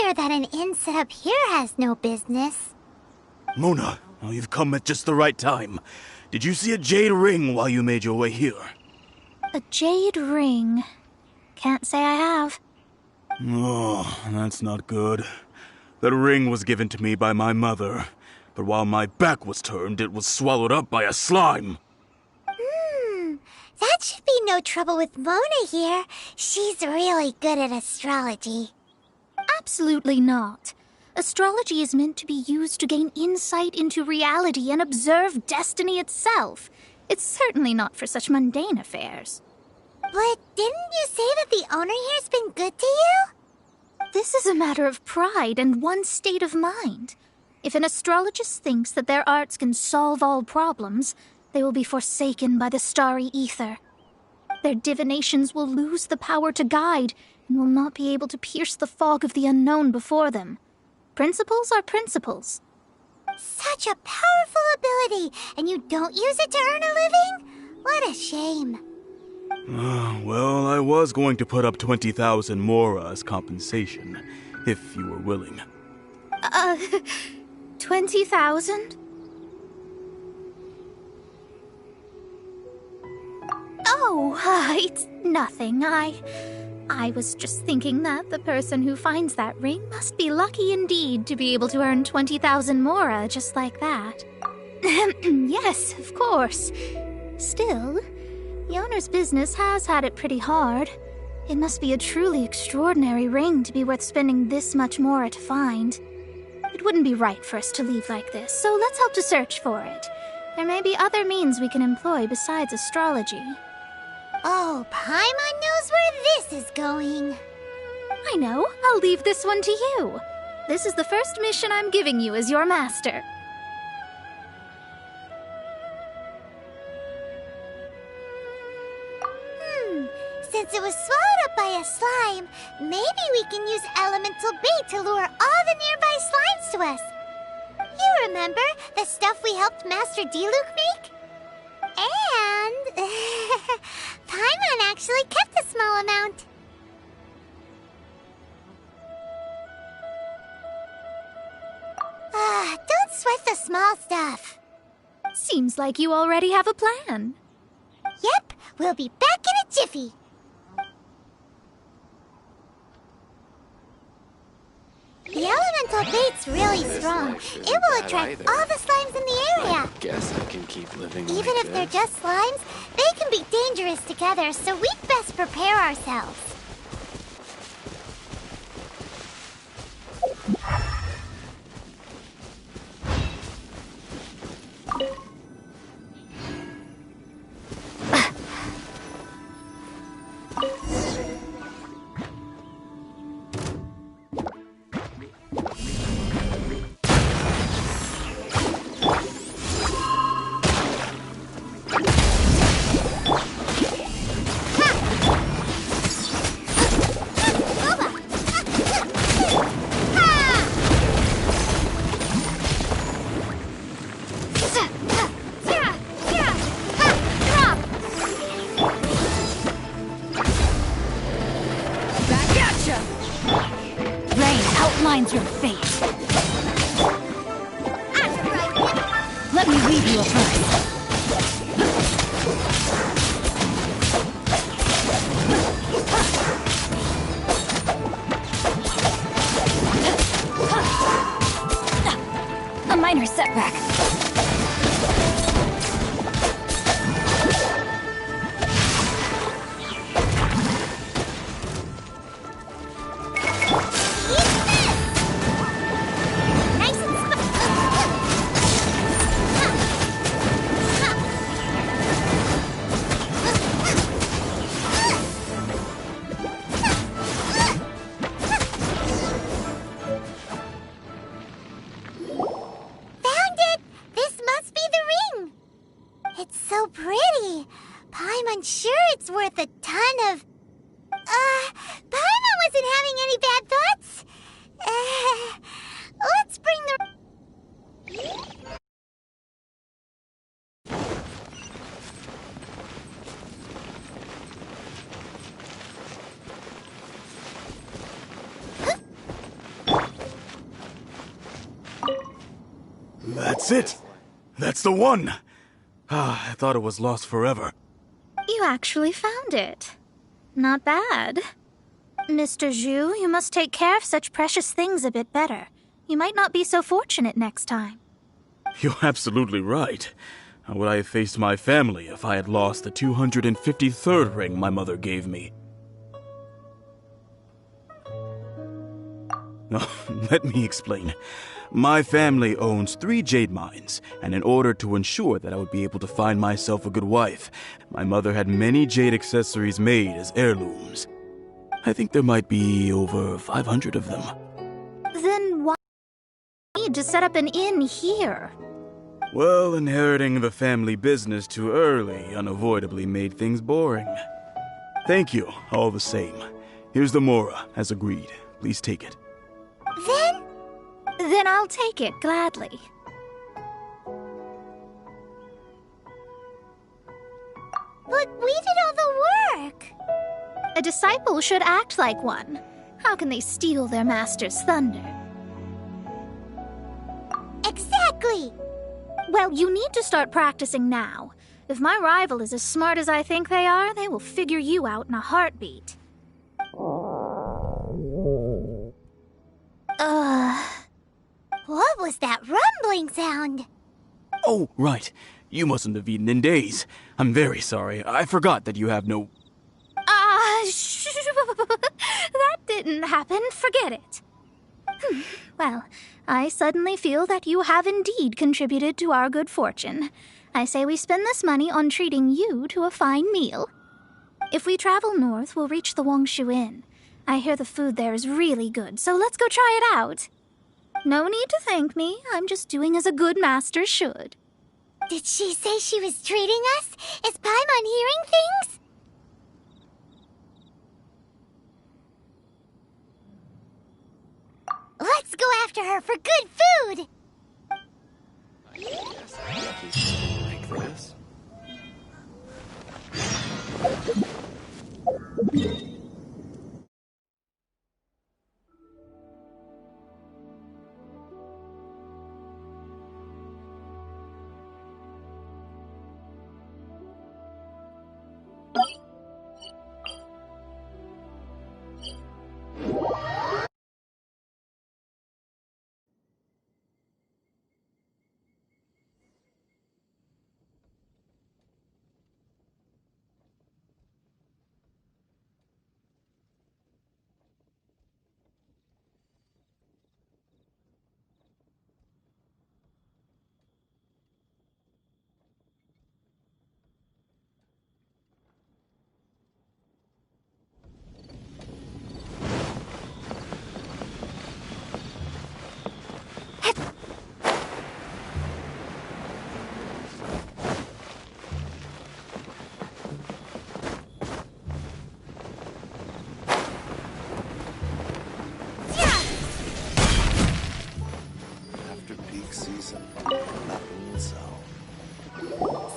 clear that an inn set up here has no business. Mona, well, you've come at just the right time. Did you see a jade ring while you made your way here? A jade ring? Can't say I have. Oh, that's not good. That ring was given to me by my mother, but while my back was turned, it was swallowed up by a slime. That should be no trouble with Mona here. She's really good at astrology. Absolutely not. Astrology is meant to be used to gain insight into reality and observe destiny itself. It's certainly not for such mundane affairs. But didn't you say that the owner here's been good to you? This is a matter of pride and one's state of mind. If an astrologist thinks that their arts can solve all problems, they will be forsaken by the starry ether. Their divinations will lose the power to guide and will not be able to pierce the fog of the unknown before them. Principles are principles. Such a powerful ability, and you don't use it to earn a living? What a shame. Well, I was going to put up 20,000 mora as compensation, if you were willing. 20,000? Oh, it's nothing. I was just thinking that the person who finds that ring must be lucky indeed to be able to earn 20,000 mora just like that. Yes, of course. Still, the owner's business has had it pretty hard. It must be a truly extraordinary ring to be worth spending this much mora to find. It wouldn't be right for us to leave like this, so let's help to search for it. There may be other means we can employ besides astrology. Oh, Paimon knows where this is going. I know. I'll leave this one to you. This is the first mission I'm giving you as your master. Since it was swallowed up by a slime, maybe we can use elemental bait to lure all the nearby slimes to us. You remember the stuff we helped Master Diluc make? And Paimon actually kept a small amount. Don't sweat the small stuff. Seems like you already have a plan. Yep, we'll be back in a jiffy. The elemental bait's really strong. It will attract all the slimes in the area. Guess I can keep living Even if they're just slimes, they can be dangerous together, so we'd best prepare ourselves. Outlines your fate. Let me read you a verse. A minor setback. I'm sure it's worth a ton of... Paimon wasn't having any bad thoughts. Let's bring the... That's it! That's the one! I thought it was lost forever. You actually found it. Not bad. Mr. Zhu, you must take care of such precious things a bit better. You might not be so fortunate next time. You're absolutely right. How would I have faced my family if I had lost the 253rd ring my mother gave me? No, let me explain. My family owns 3 jade mines, and in order to ensure that I would be able to find myself a good wife, my mother had many jade accessories made as heirlooms. I think there might be over 500 of them. Then why do you need to set up an inn here? Well, inheriting the family business too early unavoidably made things boring. Thank you, all the same. Here's the Mora, as agreed. Please take it. Then I'll take it gladly. But we did all the work. A disciple should act like one. How can they steal their master's thunder? Exactly. Well, you need to start practicing now. If my rival is as smart as I think they are, they will figure you out in a heartbeat. What was that rumbling sound? Oh, right. You mustn't have eaten in days. I'm very sorry. I forgot that you have no... That didn't happen. Forget it. Well, I suddenly feel that you have indeed contributed to our good fortune. I say we spend this money on treating you to a fine meal. If we travel north, we'll reach the Wongshu Inn. I hear the food there is really good, so let's go try it out. No need to thank me. I'm just doing as a good master should. Did she say she was treating us? Is Paimon hearing things? Let's go after her for good food! Like this?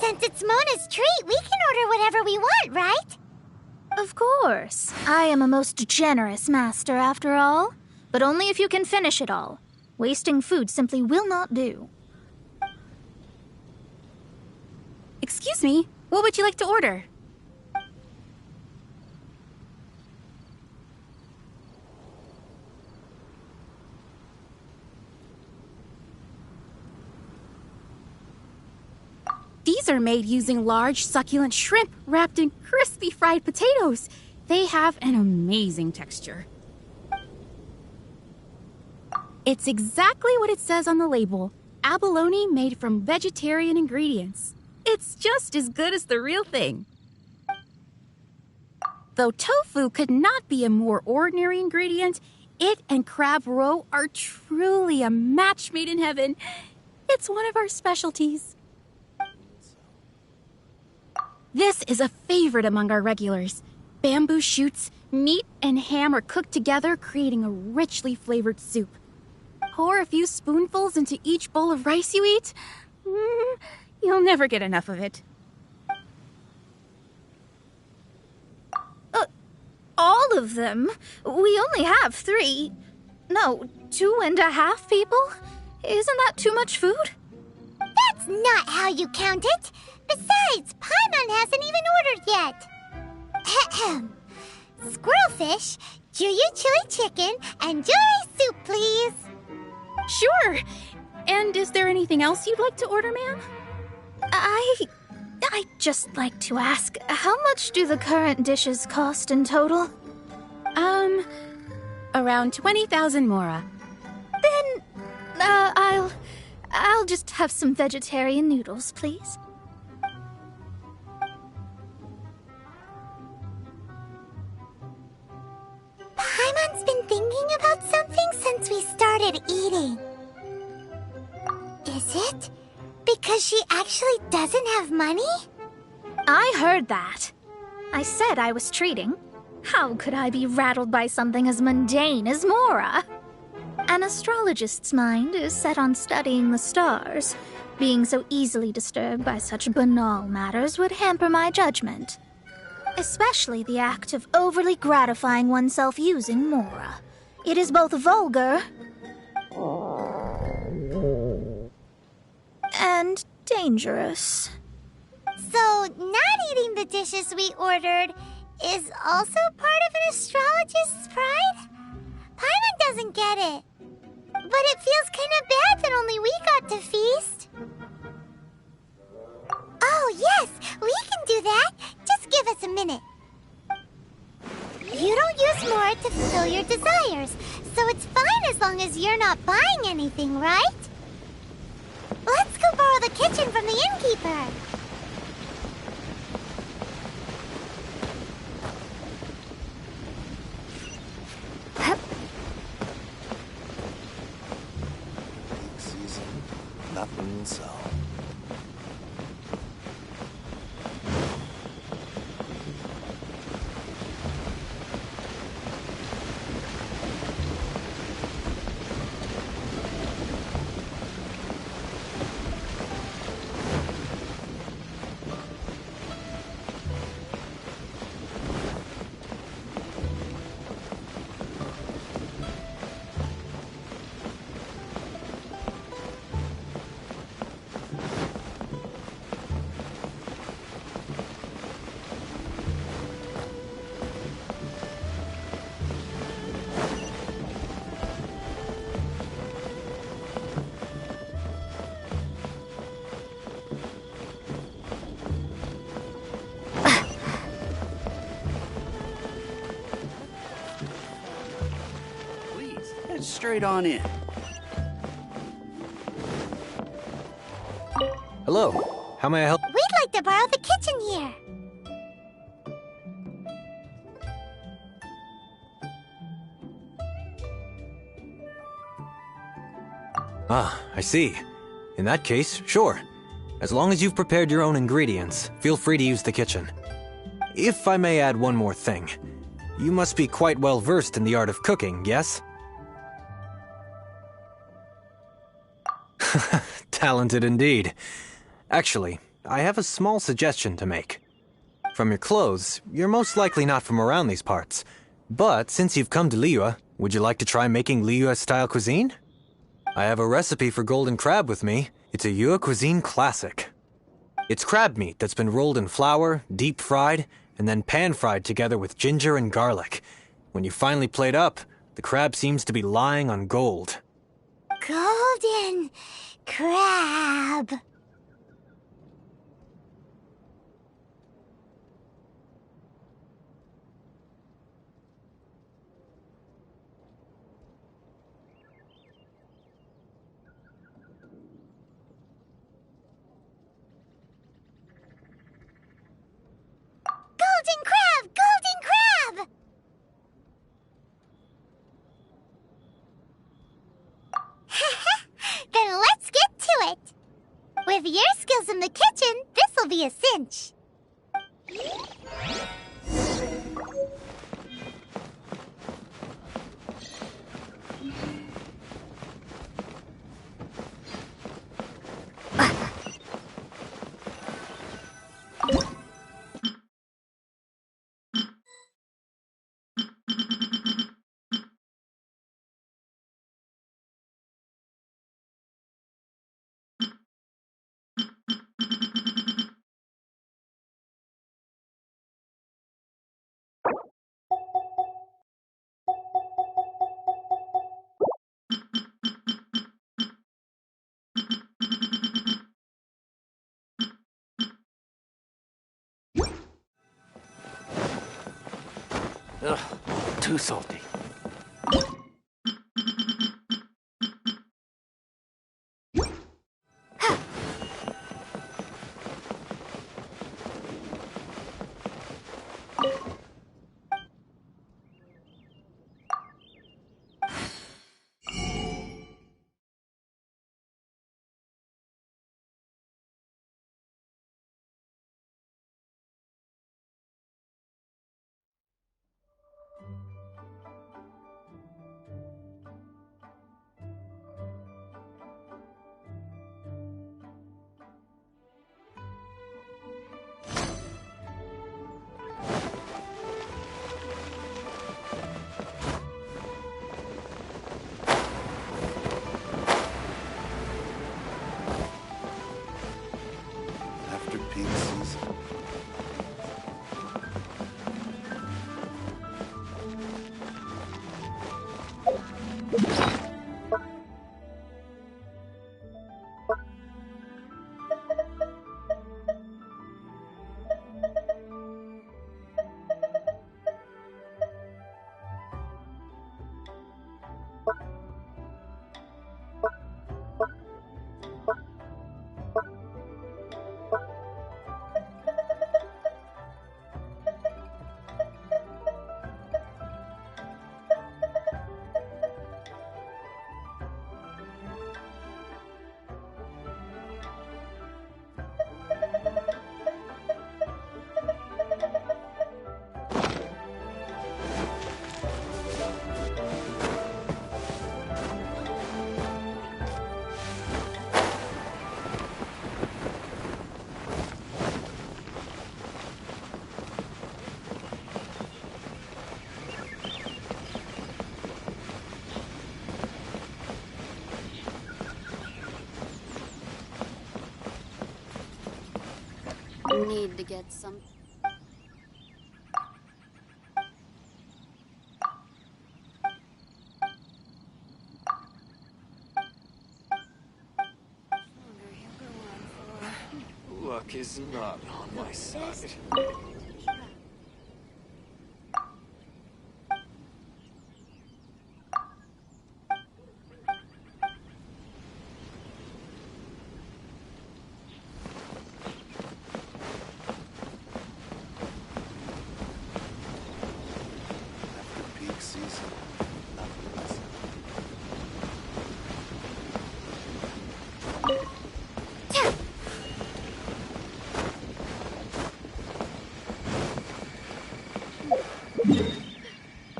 Since it's Mona's treat, we can order whatever we want, right? Of course. I am a most generous master, after all. But only if you can finish it all. Wasting food simply will not do. Excuse me, what would you like to order? These are made using large, succulent shrimp wrapped in crispy fried potatoes. They have an amazing texture. It's exactly what it says on the label. Abalone made from vegetarian ingredients. It's just as good as the real thing. Though tofu could not be a more ordinary ingredient, it and crab roe are truly a match made in heaven. It's one of our specialties. This is a favorite among our regulars. Bamboo shoots, meat, and ham are cooked together, creating a richly flavored soup. Pour a few spoonfuls into each bowl of rice you eat. You'll never get enough of it. All of them? We only have 3. No, 2.5 people? Isn't that too much food? That's not how you count it. Besides, Paimon hasn't even ordered yet. Ahem. Squirrelfish, Juyu chili chicken, and jewelry soup, please. Sure. And is there anything else you'd like to order, ma'am? I'd just like to ask, how much do the current dishes cost in total? Around 20,000 mora. Then, I'll just have some vegetarian noodles, please. Paimon's been thinking about something since we started eating. Is it because she actually doesn't have money? I heard that. I said I was treating. How could I be rattled by something as mundane as Mora? An astrologist's mind is set on studying the stars. Being so easily disturbed by such banal matters would hamper my judgment. Especially the act of overly gratifying oneself using Mora. It is both vulgar and dangerous. So, not eating the dishes we ordered is also part of an astrologist's pride? Paimon doesn't get it. But it feels kind of bad that only we got to feast. Oh, yes, we can do that. Just give us a minute. You don't use more to fulfill your desires, so it's fine as long as you're not buying anything, right? Let's go borrow the kitchen from the innkeeper. Season, nothing so. Head straight on in. Hello. How may I help? We'd like to borrow the kitchen here. Ah, I see. In that case, sure. As long as you've prepared your own ingredients, feel free to use the kitchen. If I may add one more thing, you must be quite well versed in the art of cooking, yes? Talented indeed. Actually, I have a small suggestion to make. From your clothes, you're most likely not from around these parts. But since you've come to Liyue, would you like to try making Liyue-style cuisine? I have a recipe for golden crab with me. It's a Yue cuisine classic. It's crab meat that's been rolled in flour, deep fried, and then pan-fried together with ginger and garlic. When you finally plate up, the crab seems to be lying on gold. Golden crab. Golden crab! Golden crab! Then let's get to it. With your skills in the kitchen, this'll be a cinch. Ugh, too salty. After peak season. Need to get some. Luck is not on my side. After peak season.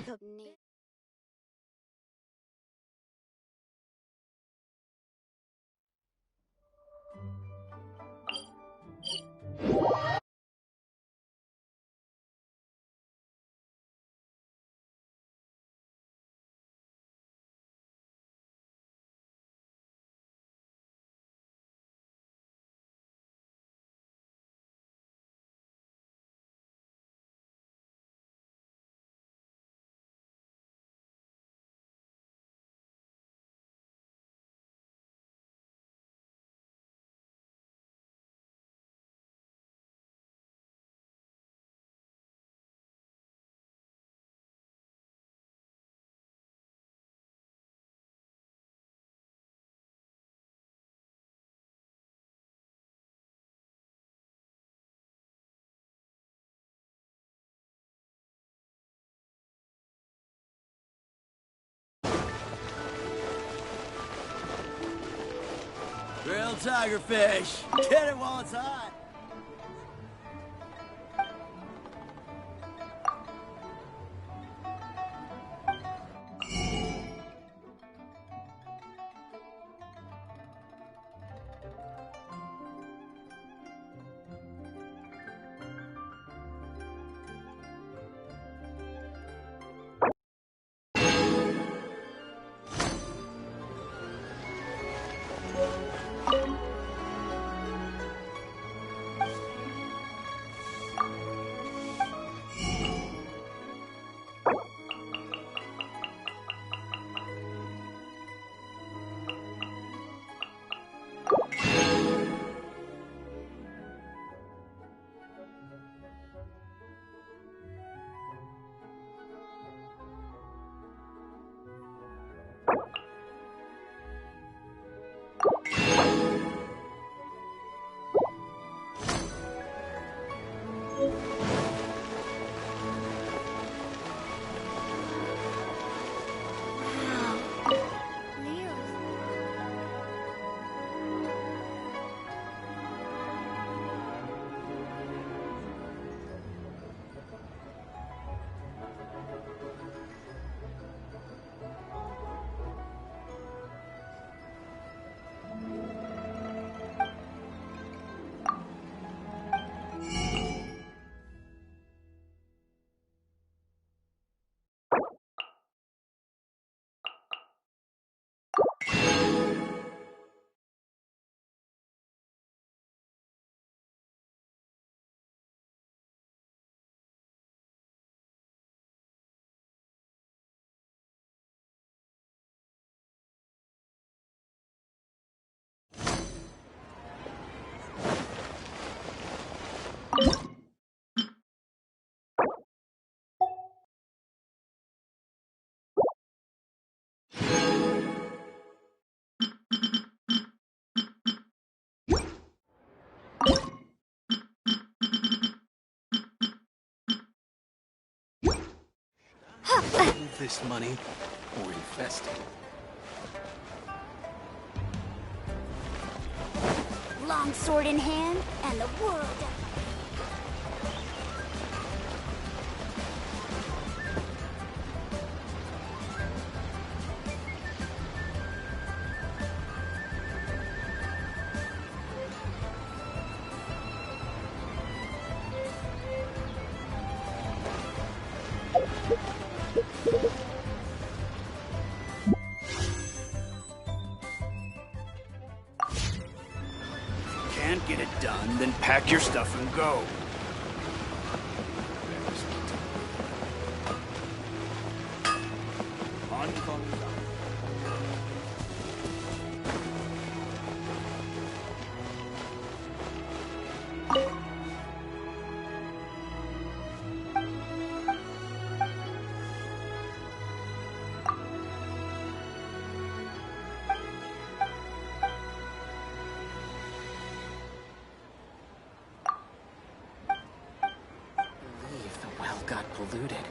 Nothing. Need. Grilled tiger fish. Get it while it's hot. Move this money or invest it. Long sword in hand, and the world. Can't get it done, then pack your stuff and go. Polluted.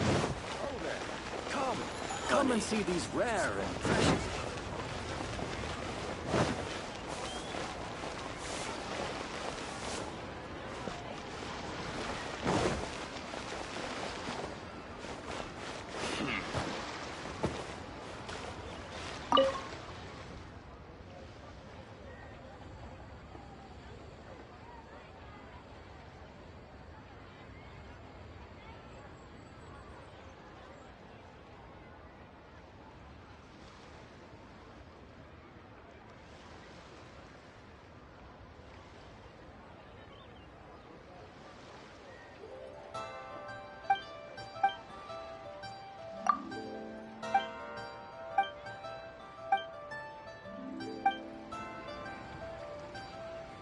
Oh there. Come and see these rare and precious.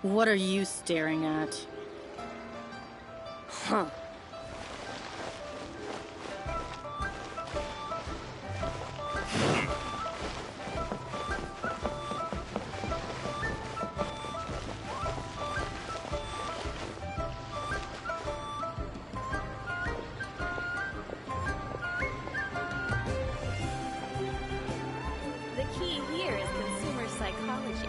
What are you staring at? Huh. The key here is consumer psychology.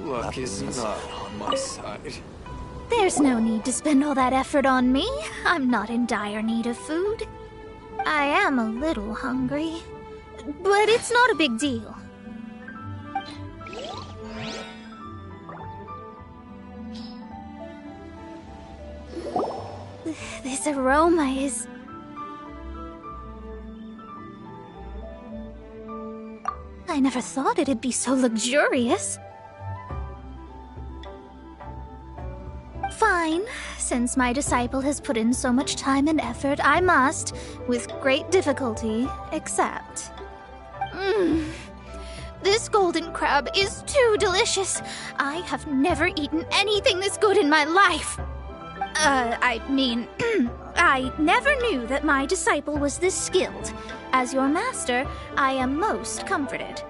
Luck is not on my side. There's no need to spend all that effort on me. I'm not in dire need of food. I am a little hungry, but it's not a big deal. This aroma is... I never thought it'd be so luxurious. Fine. Since my disciple has put in so much time and effort, I must, with great difficulty, accept. This golden crab is too delicious. I have never eaten anything this good in my life. I never knew that my disciple was this skilled. As your master, I am most comforted.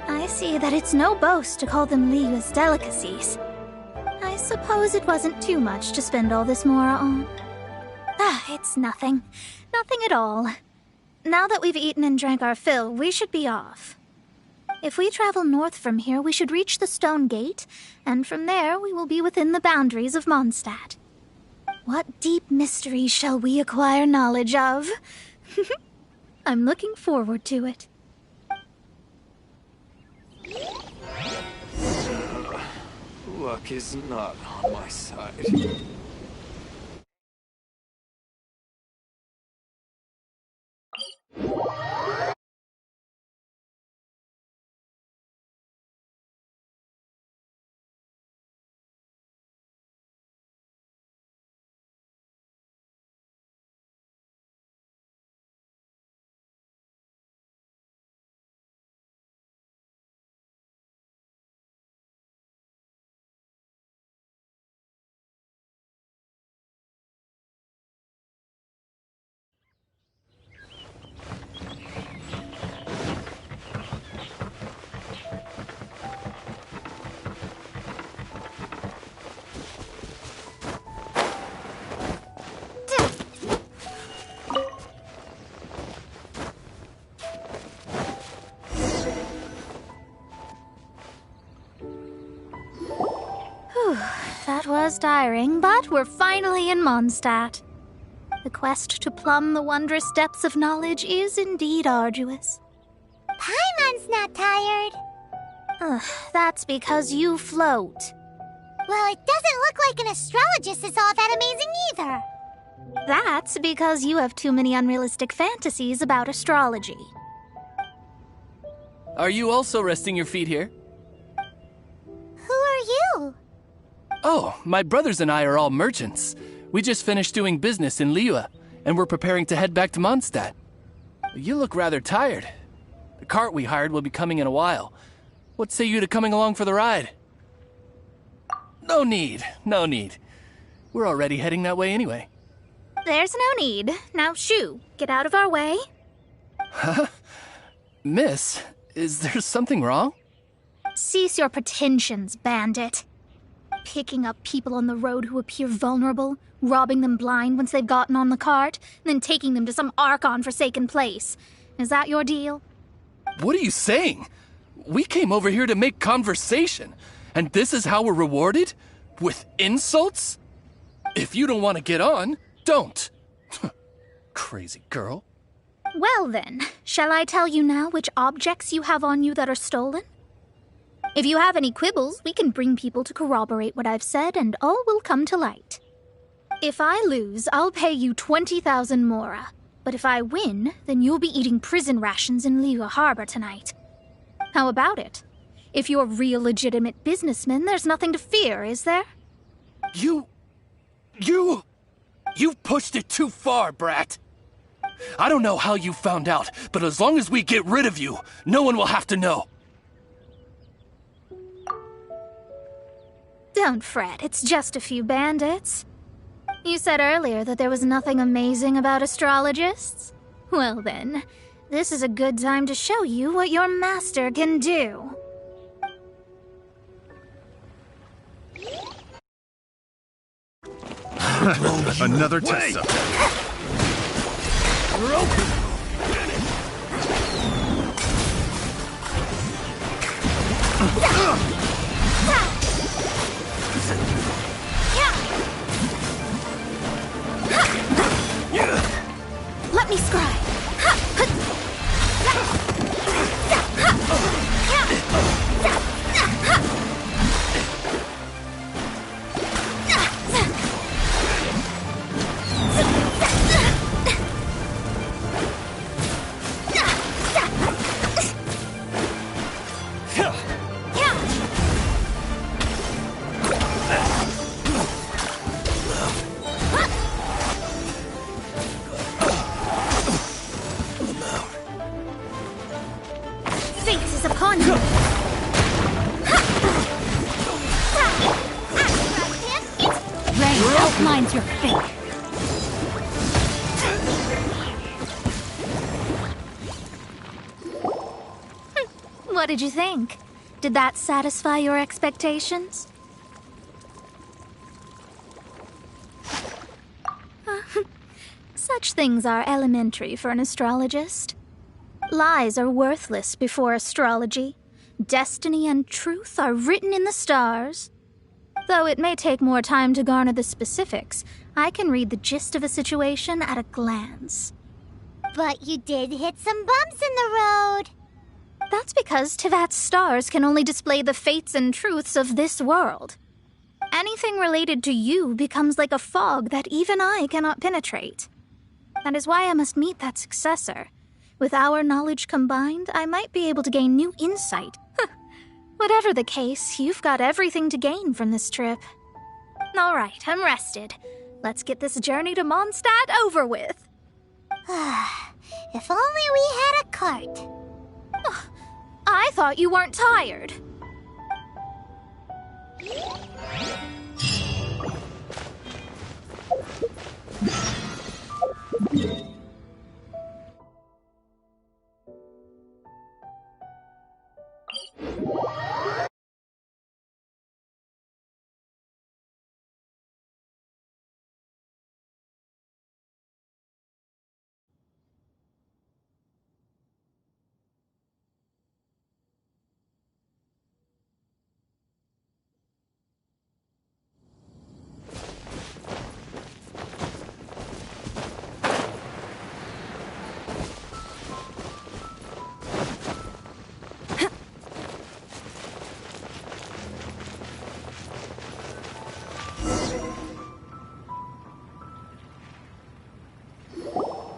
I see that it's no boast to call them Liyue's delicacies. I suppose it wasn't too much to spend all this mora on. It's nothing. Nothing at all. Now that we've eaten and drank our fill, we should be off. If we travel north from here, we should reach the Stone Gate, and from there we will be within the boundaries of Mondstadt. What deep mysteries shall we acquire knowledge of? I'm looking forward to it. Luck is not on my side. That was tiring, but we're finally in Mondstadt. The quest to plumb the wondrous depths of knowledge is indeed arduous. Paimon's not tired. That's because you float. Well, it doesn't look like an astrologist is all that amazing either. That's because you have too many unrealistic fantasies about astrology. Are you also resting your feet here? Who are you? Oh, my brothers and I are all merchants. We just finished doing business in Liyue, and we're preparing to head back to Mondstadt. You look rather tired. The cart we hired will be coming in a while. What say you to coming along for the ride? No need. We're already heading that way anyway. There's no need. Now, shoo, get out of our way. Huh? Miss, is there something wrong? Cease your pretensions, bandit. Picking up people on the road who appear vulnerable, robbing them blind once they've gotten on the cart, and then taking them to some Archon-forsaken place. Is that your deal? What are you saying? We came over here to make conversation, and this is how we're rewarded? With insults? If you don't want to get on, don't. Crazy girl. Well then, shall I tell you now which objects you have on you that are stolen? If you have any quibbles, we can bring people to corroborate what I've said, and all will come to light. If I lose, I'll pay you 20,000 mora. But if I win, then you'll be eating prison rations in Liyue Harbor tonight. How about it? If you're real legitimate businessmen, there's nothing to fear, is there? You've pushed it too far, brat. I don't know how you found out, but as long as we get rid of you, no one will have to know. Don't fret, it's just a few bandits. You said earlier that there was nothing amazing about astrologists? Well then, this is a good time to show you what your master can do. Another test up. Let me scry. Mine's your fate. What did you think? Did that satisfy your expectations? Such things are elementary for an astrologist. Lies are worthless before astrology. Destiny and truth are written in the stars. Though it may take more time to garner the specifics, I can read the gist of a situation at a glance. But you did hit some bumps in the road. That's because Tivat's stars can only display the fates and truths of this world. Anything related to you becomes like a fog that even I cannot penetrate. That is why I must meet that successor. With our knowledge combined, I might be able to gain new insight. Whatever the case, you've got everything to gain from this trip. All right, I'm rested. Let's get this journey to Mondstadt over with. If only we had a cart. I thought you weren't tired.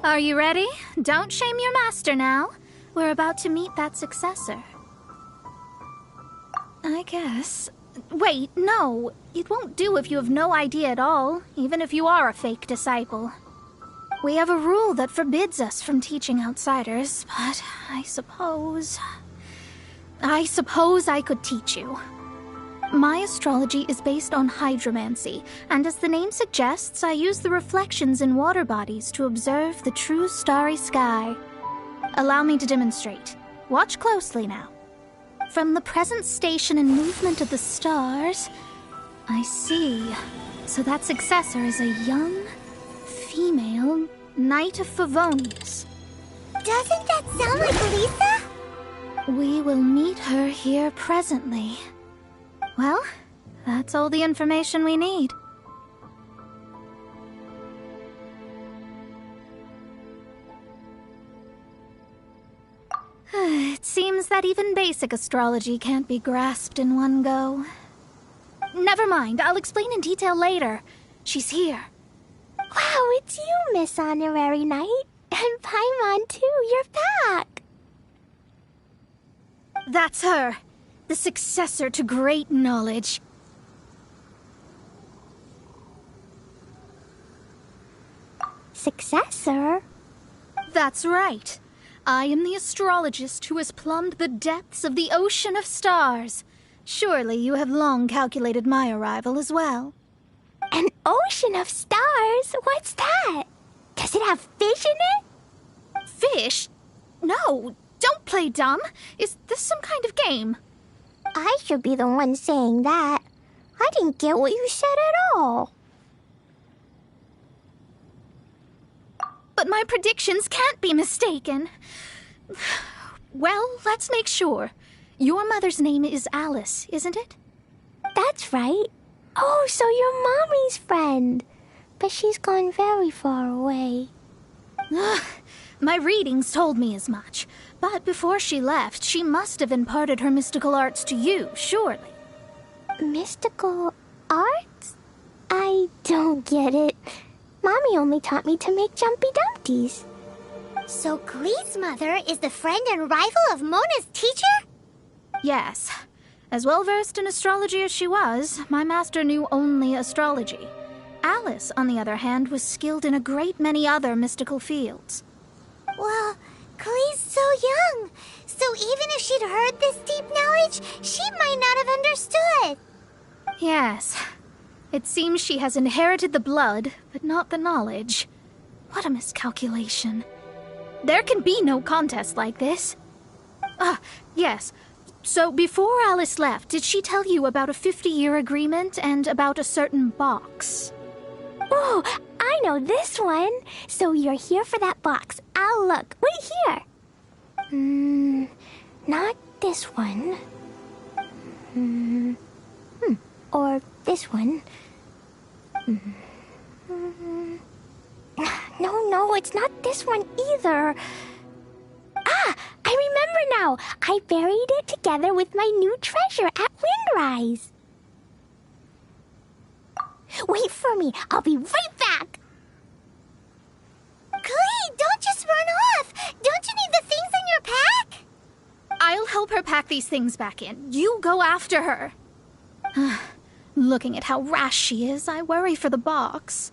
Are you ready? Don't shame your master now. We're about to meet that successor. I guess. Wait, no. It won't do if you have no idea at all, even if you are a fake disciple. We have a rule that forbids us from teaching outsiders, but I suppose I could teach you. My astrology is based on hydromancy, and as the name suggests, I use the reflections in water bodies to observe the true starry sky. Allow me to demonstrate. Watch closely now. From the present station and movement of the stars, I see. So that successor is a young, female Knight of Favonius. Doesn't that sound like Lisa? We will meet her here presently. Well, that's all the information we need. It seems that even basic astrology can't be grasped in one go. Never mind, I'll explain in detail later. She's here. Wow, it's you, Miss Honorary Knight. And Paimon, too, you're back. That's her. The successor to great knowledge. Successor? That's right. I am the astrologist who has plumbed the depths of the ocean of stars. Surely you have long calculated my arrival as well. An ocean of stars? What's that? Does it have fish in it? Fish? No, don't play dumb. Is this some kind of game? I should be the one saying that. I didn't get what you said at all. But my predictions can't be mistaken. Well, let's make sure. Your mother's name is Alice, isn't it? That's right. Oh, so you're Mommy's friend. But she's gone very far away. My readings told me as much. But before she left, she must have imparted her mystical arts to you, surely. Mystical arts? I don't get it. Mommy only taught me to make Jumpy Dumpties. So Glee's mother is the friend and rival of Mona's teacher? Yes. As well-versed in astrology as she was, my master knew only astrology. Alice, on the other hand, was skilled in a great many other mystical fields. Well, Glee's so young, so even if she'd heard this deep knowledge, she might not have understood. Yes. It seems she has inherited the blood, but not the knowledge. What a miscalculation. There can be no contest like this. Yes. So before Alice left, did she tell you about a 50-year agreement and about a certain box? Oh, I know this one. So you're here for that box. I'll look. Wait here. Not this one. Or this one. No, it's not this one either. I remember now. I buried it together with my new treasure at Windrise. for me. I'll be right back. Klee, don't just run off! Don't you need the things in your pack? I'll help her pack these things back in. You go after her. Looking at how rash she is, I worry for the box.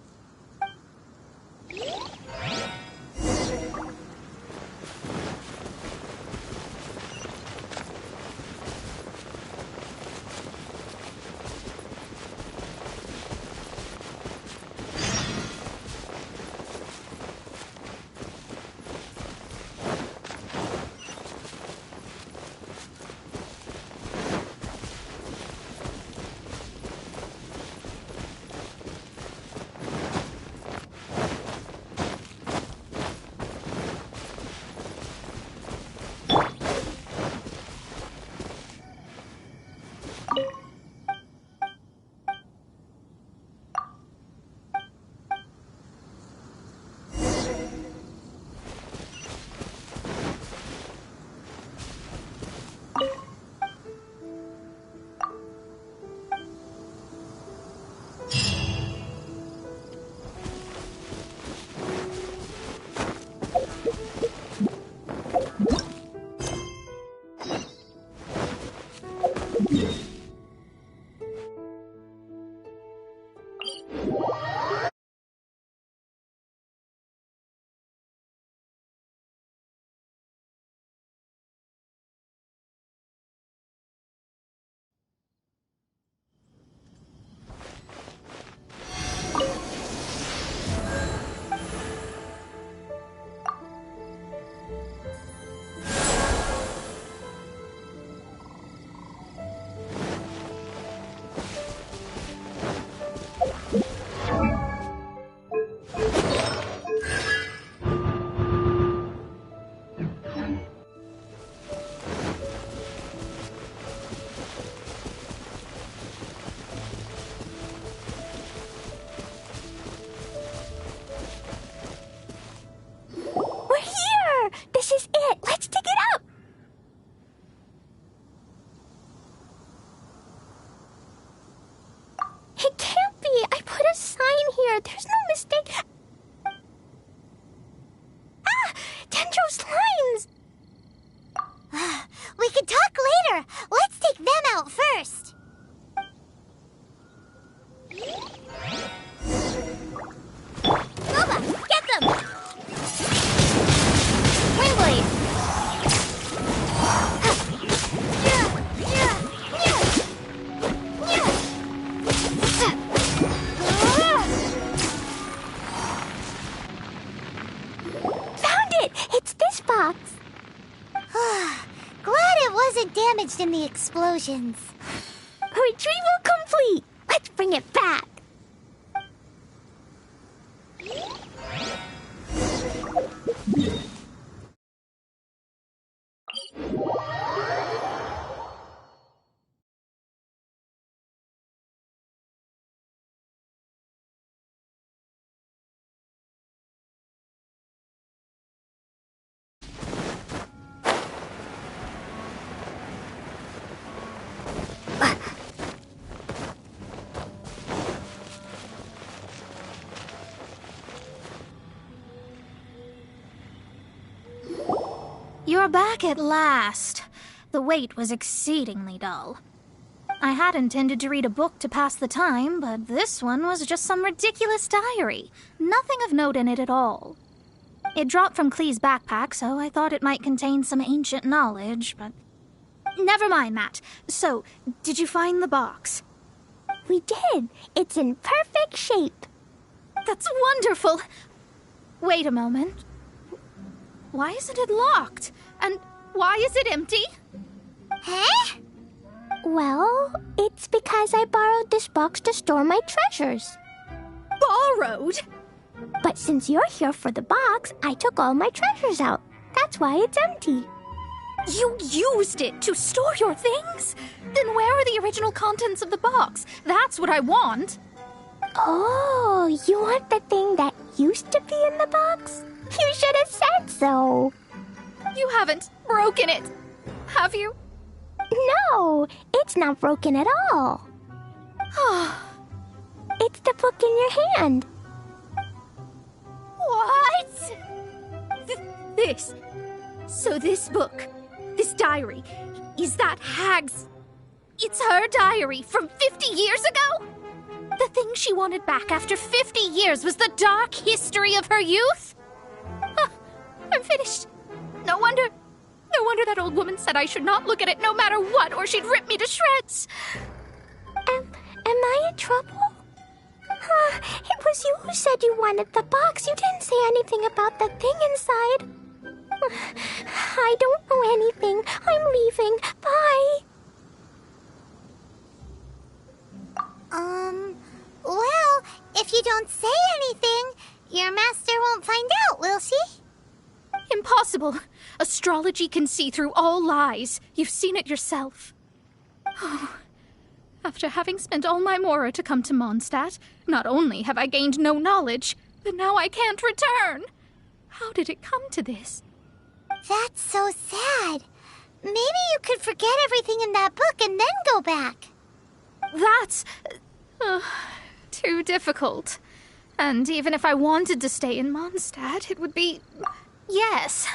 This is it. Let's dig it up. It can't be. I put a sign here. There's no mistake. Ah! Dendro slimes! We can talk later. Let's take them out first. Nova, get them! Wingblade! Found it! It's this box. Glad it wasn't damaged in the explosions. Retrieval complete! Let's bring it back. You're back at last. The wait was exceedingly dull. I had intended to read a book to pass the time, but this one was just some ridiculous diary. Nothing of note in it at all. It dropped from Klee's backpack, so I thought it might contain some ancient knowledge, but... Never mind that. So, did you find the box? We did. It's in perfect shape. That's wonderful. Wait a moment. Why isn't it locked? And why is it empty? Huh? Well, it's because I borrowed this box to store my treasures. Borrowed? But since you're here for the box, I took all my treasures out. That's why it's empty. You used it to store your things? Then where are the original contents of the box? That's what I want. Oh, you want the thing that used to be in the box? You should have said so. You haven't broken it, have you? No, it's not broken at all. It's just a book in your hand. What? This. So this book, this diary, is that Hag's... It's her diary from 50 years ago? The thing she wanted back after 50 years was the dark history of her youth? Huh, I'm finished. No wonder that old woman said I should not look at it no matter what, or she'd rip me to shreds. Am I in trouble? It was you who said you wanted the box. You didn't say anything about the thing inside. I don't know anything. I'm leaving. Bye. Well, if you don't say anything, your master won't find out, will she? Impossible. Astrology can see through all lies. You've seen it yourself. Oh. After having spent all my mora to come to Mondstadt, not only have I gained no knowledge, but now I can't return. How did it come to this? That's so sad. Maybe you could forget everything in that book and then go back. That's... too difficult. And even if I wanted to stay in Mondstadt, it would be... Yes.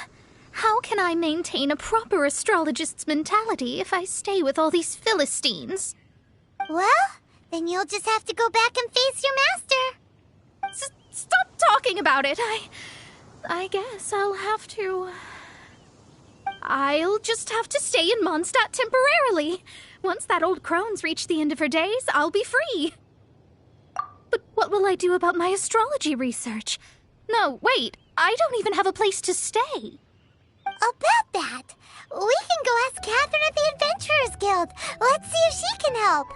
How can I maintain a proper astrologist's mentality if I stay with all these Philistines? Well, then you'll just have to go back and face your master. Stop talking about it. I guess I'll have to... I'll just have to stay in Mondstadt temporarily. Once that old crone's reached the end of her days, I'll be free. But what will I do about my astrology research? No, wait, I don't even have a place to stay. About that, we can go ask Catherine at the Adventurers Guild. Let's see if she can help.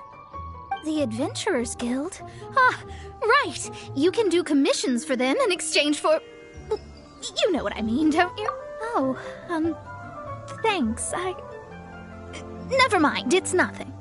The Adventurers Guild? Ah, right. You can do commissions for them in exchange for... Well, you know what I mean, don't you? Oh, thanks. Never mind, it's nothing.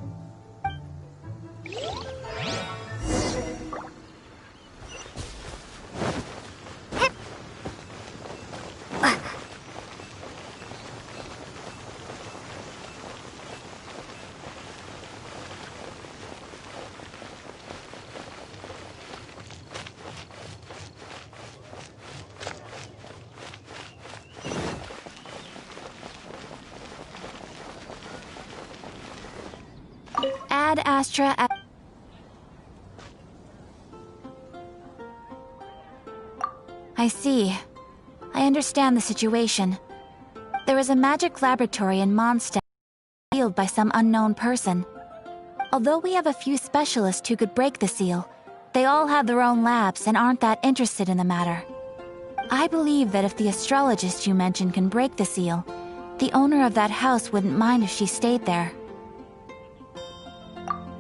Ad Astra at... I see. I understand the situation. There is a magic laboratory in Mondstadt sealed by some unknown person. Although we have a few specialists who could break the seal, they all have their own labs and aren't that interested in the matter. I believe that if the astrologist you mentioned can break the seal, the owner of that house wouldn't mind if she stayed there.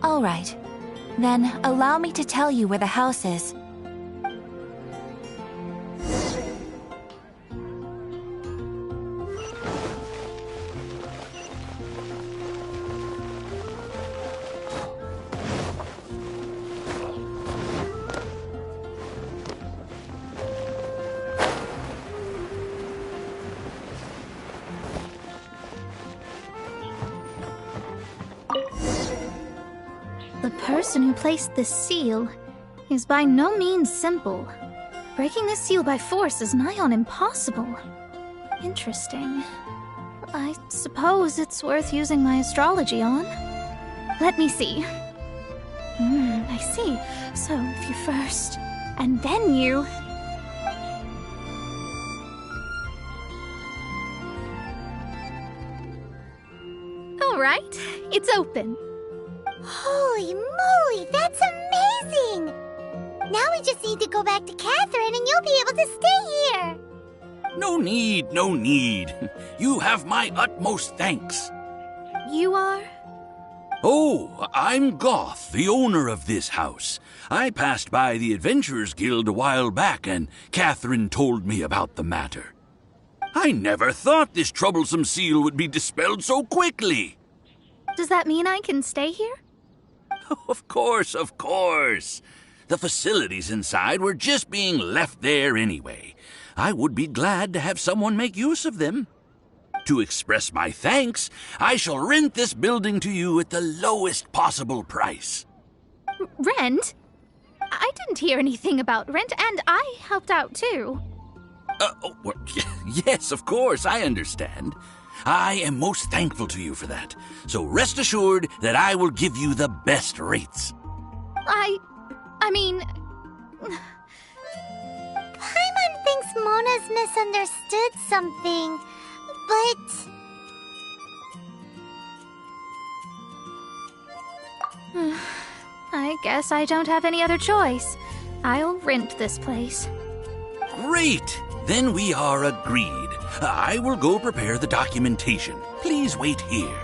All right. Then, allow me to tell you where the house is. The person who placed this seal is by no means simple. Breaking this seal by force is nigh on impossible. Interesting. I suppose it's worth using my astrology on. Let me see. I see. So if you first, and then you... All right, it's open. Holy moly, that's amazing! Now we just need to go back to Catherine and you'll be able to stay here. No need, no need. You have my utmost thanks. You are? Oh, I'm Goth, the owner of this house. I passed by the Adventurers Guild a while back and Catherine told me about the matter. I never thought this troublesome seal would be dispelled so quickly. Does that mean I can stay here? Of course, of course. The facilities inside were just being left there anyway. I would be glad to have someone make use of them. To express my thanks, I shall rent this building to you at the lowest possible price. Rent? I didn't hear anything about rent, and I helped out too. Yes, of course, I understand. I am most thankful to you for that. So rest assured that I will give you the best rates. I mean... Paimon thinks Mona's misunderstood something, but... I guess I don't have any other choice. I'll rent this place. Great! Then we are agreed. I will go prepare the documentation. Please wait here.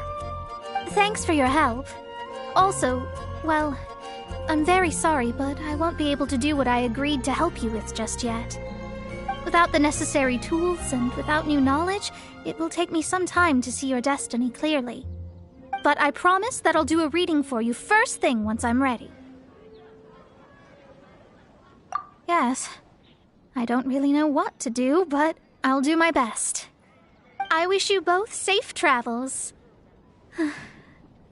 Thanks for your help. Also, well, I'm very sorry, but I won't be able to do what I agreed to help you with just yet. Without the necessary tools and without new knowledge, it will take me some time to see your destiny clearly. But I promise that I'll do a reading for you first thing once I'm ready. Yes, I don't really know what to do, but I'll do my best. I wish you both safe travels.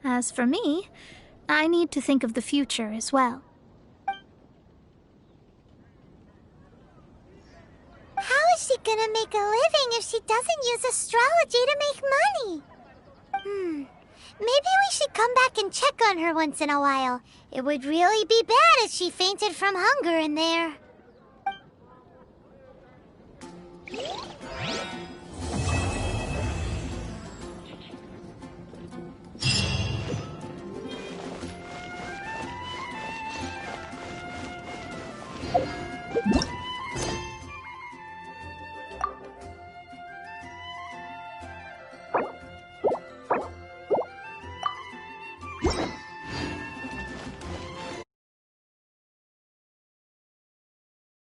As for me, I need to think of the future as well. How is she gonna make a living if she doesn't use astrology to make money? Maybe we should come back and check on her once in a while. It would really be bad if she fainted from hunger in there.